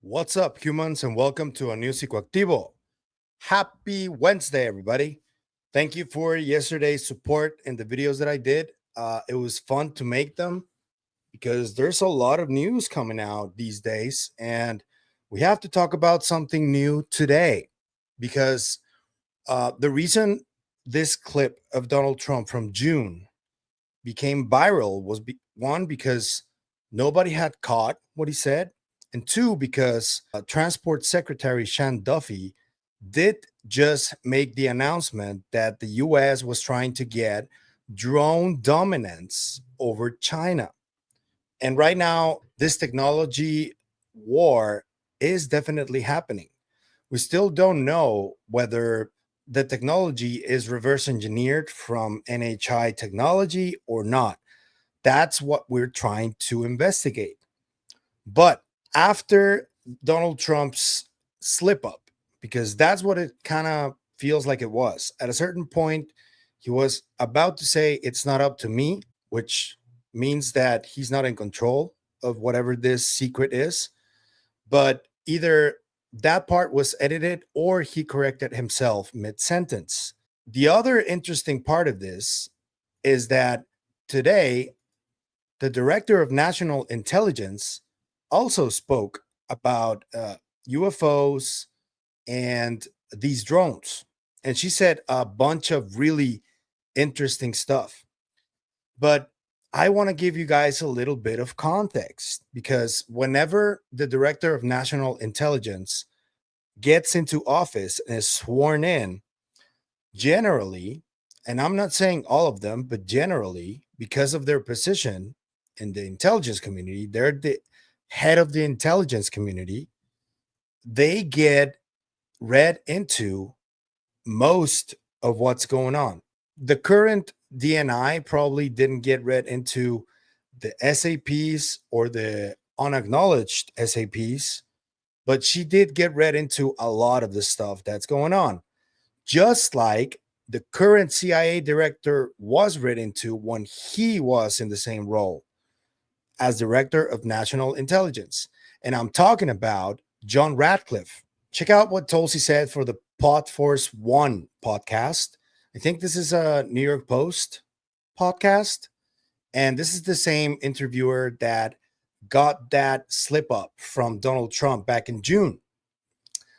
What's up, humans, and welcome to a new Psicoactivo. Happy Wednesday, everybody. Thank you for yesterday's support in the videos that I did. It was fun to make them because there's a lot of news coming out these days, and we have to talk about something new today because the reason this clip of Donald Trump from June became viral was one, because nobody had caught what he said, and two, because Transport Secretary Sean Duffy did just make the announcement that the US was trying to get drone dominance over China. And right now, this technology war is definitely happening. We still don't know whether the technology is reverse engineered from NHI technology or not. That's what we're trying to investigate. But after Donald Trump's slip up, because that's what it kind of feels like it was, at a certain point, he was about to say, "It's not up to me," which means that he's not in control of whatever this secret is. But either that part was edited or he corrected himself mid sentence. The other interesting part of this is that today, the director of national intelligence also spoke about UFOs and these drones. And she said a bunch of really interesting stuff. But I want to give you guys a little bit of context, because whenever the director of national intelligence gets into office and is sworn in, generally, and I'm not saying all of them, but generally, because of their position in the intelligence community, they're the head of the intelligence community, they get read into most of what's going on. The current DNI probably didn't get read into the SAPs or the unacknowledged SAPs, but she did get read into a lot of the stuff that's going on. Just like the current CIA director was read into when he was in the same role as director of national intelligence. And I'm talking about John Ratcliffe. Check out what Tulsi said for the Pod Force One podcast. I think this is a New York Post podcast. And this is the same interviewer that got that slip up from Donald Trump back in June.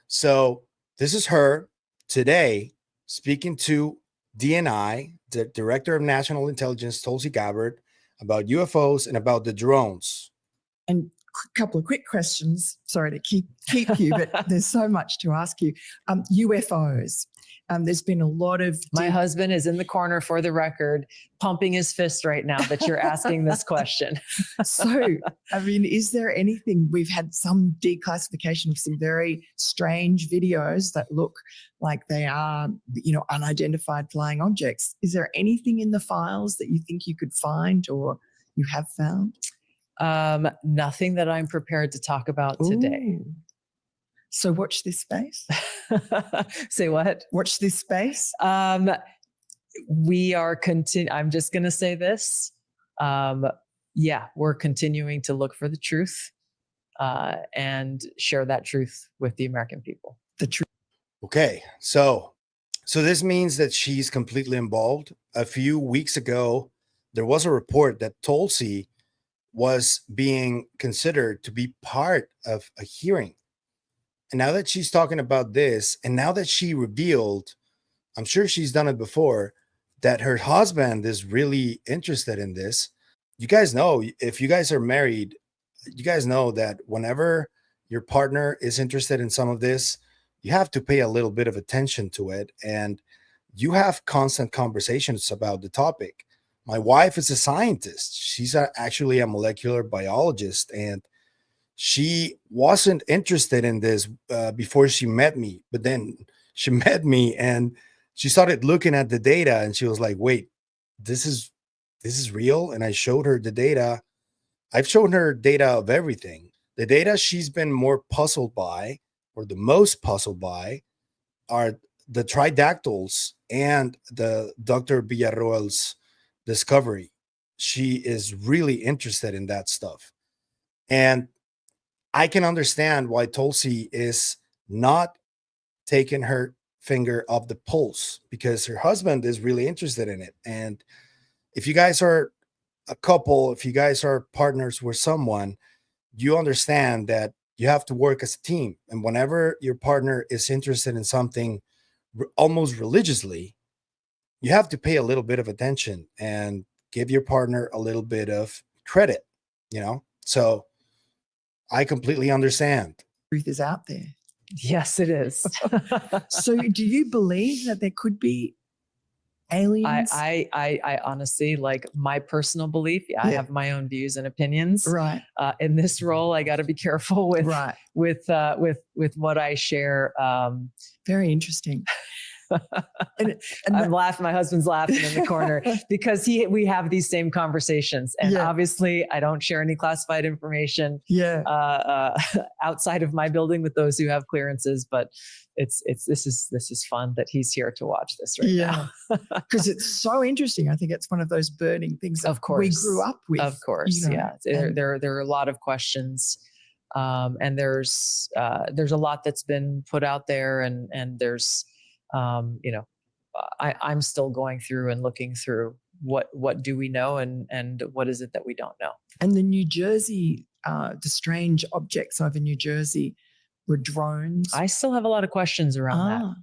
So this is her today speaking to DNI, the Director of National Intelligence, Tulsi Gabbard, about UFOs and about the drones. And a couple of quick questions. Sorry to keep you, but there's so much to ask you. UFOs. There's been a lot of... My husband is in the corner, for the record, pumping his fist right now that you're asking this question. So, I mean, is there anything... We've had some declassification of some very strange videos that look like they are, unidentified flying objects. Is there anything in the files that you think you could find or you have found? Nothing that I'm prepared to talk about today. Ooh. So watch this space. Say what? Watch this space. We are I'm just going to say this. We're continuing to look for the truth and share that truth with the American people. The truth. Okay, so this means that she's completely involved. A few weeks ago, there was a report that Tulsi was being considered to be part of a hearing. And now that she's talking about this, and now that she revealed, I'm sure she's done it before, that her husband is really interested in this. You guys know, if you guys are married, you guys know that whenever your partner is interested in some of this, you have to pay a little bit of attention to it. And you have constant conversations about the topic. My wife is a scientist. She's actually a molecular biologist, and she wasn't interested in this before she met me. But then she met me and she started looking at the data, and she was like, "Wait, this is real?" And I showed her the data. I've shown her data of everything. The data she's been more puzzled by, or the most puzzled by, are the tridactyls and the Dr. Villarroel's discovery. She is really interested in that stuff. And I can understand why Tulsi is not taking her finger off the pulse, because her husband is really interested in it. And if you guys are a couple, if you guys are partners with someone, you understand that you have to work as a team. And whenever your partner is interested in something almost religiously, you have to pay a little bit of attention and give your partner a little bit of credit, you know? So I completely understand. Truth is out there. Yes, it is. So do you believe that there could be aliens? I honestly, like, my personal belief. I Yeah. have my own views and opinions. Right. In this role, I got to be careful with Right. with what I share. Very interesting. And I'm laughing. My husband's laughing in the corner because we have these same conversations, and Yeah. obviously, I don't share any classified information yeah. outside of my building with those who have clearances. But this is fun that he's here to watch this right now. Because it's so interesting. I think it's one of those burning things that Of course. we grew up with. Of course, you know, yeah. and- There are a lot of questions, and there's a lot that's been put out there, and there's I'm still going through and looking through what do we know, and what is it that we don't know. And the New Jersey, the strange objects over New Jersey were drones. I still have a lot of questions around that.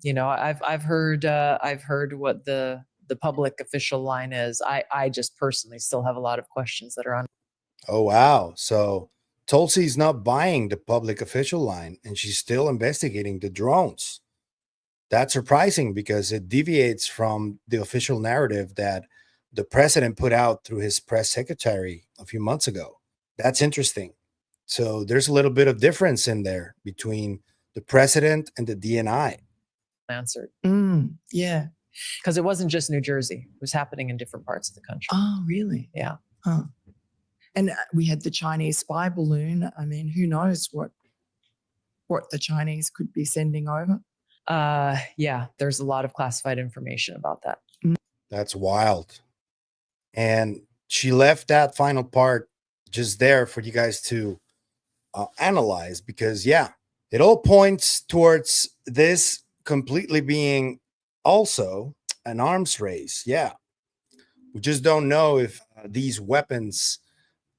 Yeah. I've heard what the public official line is. I just personally still have a lot of questions that are on. Oh, wow. So Tulsi's not buying the public official line, and she's still investigating the drones. That's surprising because it deviates from the official narrative that the president put out through his press secretary a few months ago. That's interesting. So there's a little bit of difference in there between the president and the DNI. Answered. Yeah. Because it wasn't just New Jersey. It was happening in different parts of the country. Oh, really? Yeah. Huh. And we had the Chinese spy balloon. I mean, who knows what the Chinese could be sending over? Yeah, there's a lot of classified information about that. That's wild. And she left that final part just there for you guys to analyze, because yeah, it all points towards this completely being also an arms race. Yeah, we just don't know if these weapons,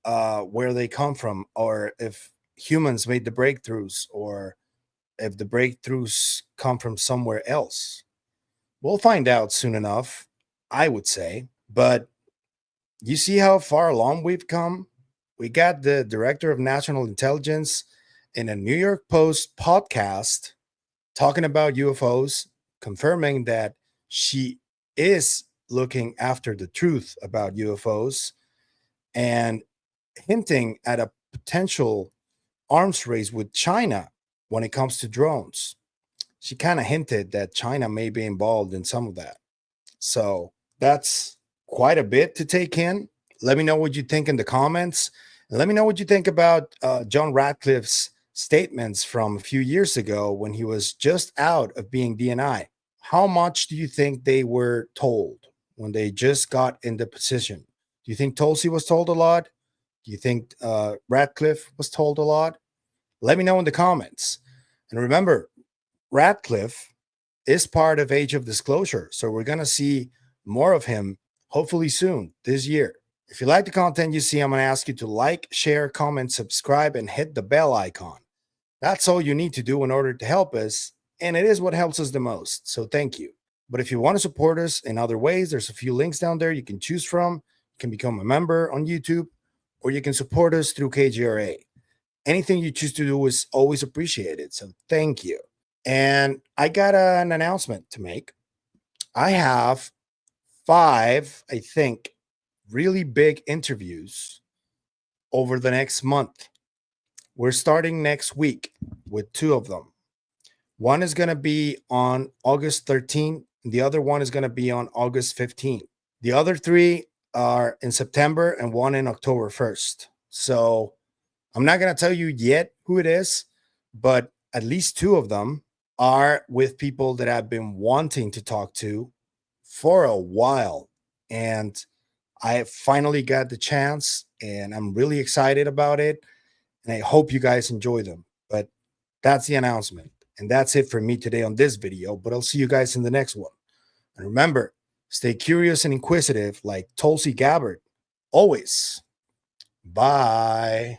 where they come from, or if humans made the breakthroughs, or if the breakthroughs come from somewhere else. We'll find out soon enough, I would say. But you see how far along we've come? We got the director of national intelligence in a New York Post podcast talking about UFOs, confirming that she is looking after the truth about UFOs, and hinting at a potential arms race with China when it comes to drones. She kind of hinted that China may be involved in some of that. So that's quite a bit to take in. Let me know what you think in the comments. And let me know what you think about John Ratcliffe's statements from a few years ago when he was just out of being DNI. How much do you think they were told when they just got in the position? Do you think Tulsi was told a lot? Do you think Ratcliffe was told a lot? Let me know in the comments. And remember, Ratcliffe is part of Age of Disclosure, so we're going to see more of him hopefully soon this year. If you like the content you see, I'm going to ask you to like, share, comment, subscribe, and hit the bell icon. That's all you need to do in order to help us, and it is what helps us the most, so thank you. But if you want to support us in other ways, there's a few links down there you can choose from. You can become a member on YouTube, or you can support us through KGRA. Anything you choose to do is always appreciated, so thank you. And I got an announcement to make. I have 5, I think, really big interviews over the next month. We're starting next week with 2 of them. One is going to be on August 13th. And the other one is going to be on August 15th. The other 3 are in September and one in October 1st. So I'm not going to tell you yet who it is, but at least 2 of them are with people that I've been wanting to talk to for a while. And I finally got the chance, and I'm really excited about it. and I hope you guys enjoy them. But that's the announcement. And that's it for me today on this video, but I'll see you guys in the next one. And remember, stay curious and inquisitive like Tulsi Gabbard. Always. Bye.